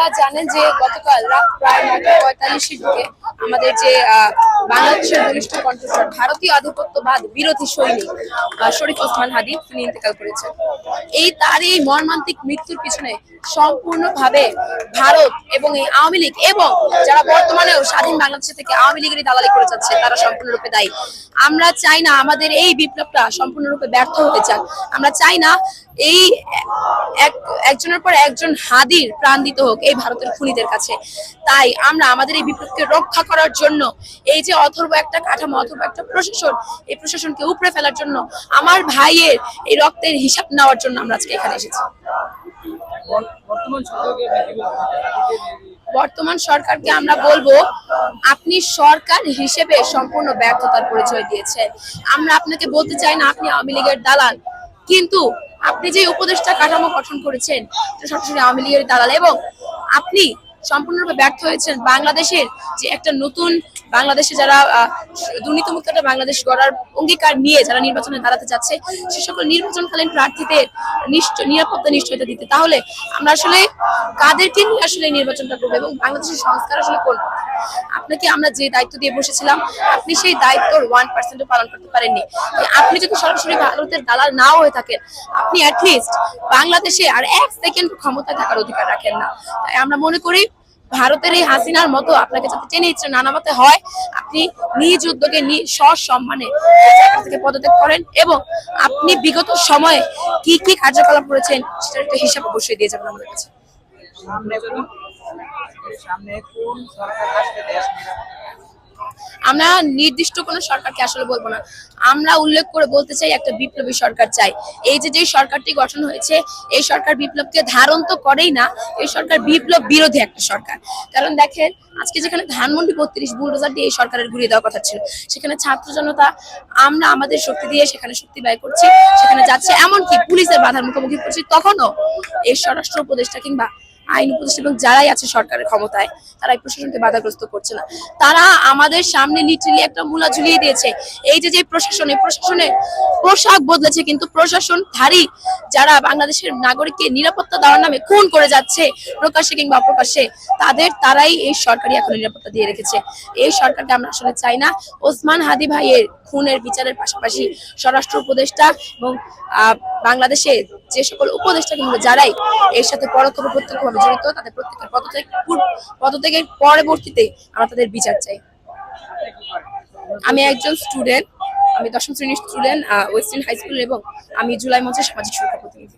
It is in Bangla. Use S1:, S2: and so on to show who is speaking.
S1: আপনারা জানেন যে গতকাল রাত প্রায় ৯:৪৫-এর দিকে আমাদের যে বাংলাদেশের বলিষ্ঠ কণ্ঠস্বর ভারতীয় আধিপত্যবাদ বিরোধী সৈনিক শরীফ ওসমান হাদি তিনি ইন্তেকাল করেছেন। তার এই মর্মান্তিক মৃত্যুর পিছনে সম্পূর্ণভাবে ভারত এবং এই আওয়ামী লীগ এবং যারা বর্তমানেও স্বাধীন বাংলাদেশ থেকে আওয়ামী লীগেরই দালালি করে যাচ্ছে তারা সম্পূর্ণরূপে দায়ী। আমরা চাই না আমাদের এই বিপ্লবটা সম্পূর্ণরূপে ব্যর্থ হতে যাক। আমরা চাই না এই একজনের পর একজন হাদির প্রাণ দিতে হোক এই ভারতের খুনিদের কাছে। তাই আমরা আমাদের এই বিপ্লবকে রক্ষা করার জন্য এই যে অথর্ব একটা কাঠামো, অথর্ব একটা প্রশাসন, এই প্রশাসনকে উপড়ে ফেলার জন্য, আমার ভাইয়ের এই রক্তের হিসাব নেওয়ার জন্য আমরা আজকে এখানে এসেছি। বর্তমান সরকারকে আমরা বলবো, আপনি সরকার হিসেবে সম্পূর্ণ ব্যর্থতার পরিচয় দিয়েছেন। আমরা আপনাকে বলতে চাই না আপনি আওয়ামী লীগের দালাল, কিন্তু আপনি যে উপদেষ্টা কাঠামো গঠন করেছেন সরাসরি আওয়ামী লীগের দালাল, এবং আপনি সম্পূর্ণরূপে ব্যর্থ হয়েছেন বাংলাদেশের যে একটা নতুন বাংলাদেশে যারা দুর্নীতিমুক্ত একটা বাংলাদেশ গড়ার অঙ্গীকার নিয়ে যারা নির্বাচনে দাঁড়াতে যাচ্ছে সে সকল নির্বাচনকালীন প্রার্থীদের নিরাপত্তা নিশ্চয়তা দিতে। তাহলে আমরা আসলে কাদেরকে নিয়ে আসলে নির্বাচনটা করবো এবং বাংলাদেশের সংস্কার আসলে কোন? আপনাকে আমরা যে দায়িত্ব দিয়ে বসেছিলাম আপনি সেই দায়িত্বর 1% পালন করতে পারেননি। আপনি যদি সরাসরি ভারতের দালাল নাও হয়ে থাকেন, আপনি অ্যাটলিস্ট বাংলাদেশে আর 1 সেকেন্ড ক্ষমতায় থাকার অধিকার রাখেন না। তাই আমরা মনে করি ভারতের এই হাসিনার মতো আপনাকে যাতে টেনে ইচ্ছে নানামতে হয়, আপনি নিজ উদ্যোগে সসম্মানে থেকে পদত্যাগ করেন এবং আপনি বিগত সময়ে কি কি কার্যকলাপ করেছেন সেটার একটা হিসাব অবশ্যই দিয়ে যাবেন আমাদের কাছে। আমরা নির্দিষ্ট কোনো সরকারকে আসলে বলবো না, আমরা উল্লেখ করে বলতে চাই একটা বিপ্লবী সরকার চাই। এই যে সরকারটি গঠন হয়েছে এই সরকার বিপ্লবকে ধারণ তো করেই না, এই সরকার বিপ্লব বিরোধী একটা সরকার। কারণ দেখেন আজকে যেখানে ধানমন্ডি ৩২ বুলডোজার দিয়ে এই সরকারের ঘুরিয়ে দেওয়ার কথা ছিল, সেখানে ছাত্র জনতা আমরা আমাদের শক্তি দিয়ে সেখানে শক্তি ব্যয় করছি, সেখানে যাচ্ছে, এমনকি পুলিশের বাধার মুখোমুখি করছি। তখনও এই স্বরাষ্ট্র উপদেষ্টা কিংবা আইন উপদেষ্টা এবং যারাই আছে সরকারের ক্ষমতায় তারা এই প্রশাসনকে বাধাগ্রস্ত করছে না। তারা আমাদের সামনে লিটারালি একটা মূলা ঝুলিয়ে দিয়েছে। এই যে প্রশাসন, এই প্রশাসনের পোশাক বদলেছে, কিন্তু প্রশাসনধারী যারা বাংলাদেশের নাগরিককে নিরাপত্তা দেওয়ার নামে খুন করে যাচ্ছে প্রকাশ্যে কিংবা অপ্রকাশ্যে, তারাই এই সরকারই এখন নিরাপত্তা দিয়ে রেখেছে। এই সরকারকে আমরা আসলে চাই না। ওসমান হাদি ভাইয়ের খুনের বিচারের পাশাপাশি স্বরাষ্ট্র উপদেষ্টা এবং বাংলাদেশে যে সকল উপদেষ্টা কিংবা যারাই এর সাথে পরোক্ষ বা প্রত্যক্ষভাবে জড়িত তাদের প্রত্যেকের পদত্যাগের পরবর্তীতে আমরা তাদের বিচার চাই। আমি একজন স্টুডেন্ট, আমি 10ম শ্রেণীর স্টুডেন্ট ওয়েস্টার্ন হাই স্কুল, এবং আমি জুলাই মঞ্চের সামাজিক সুরক্ষা প্রতিনিধি।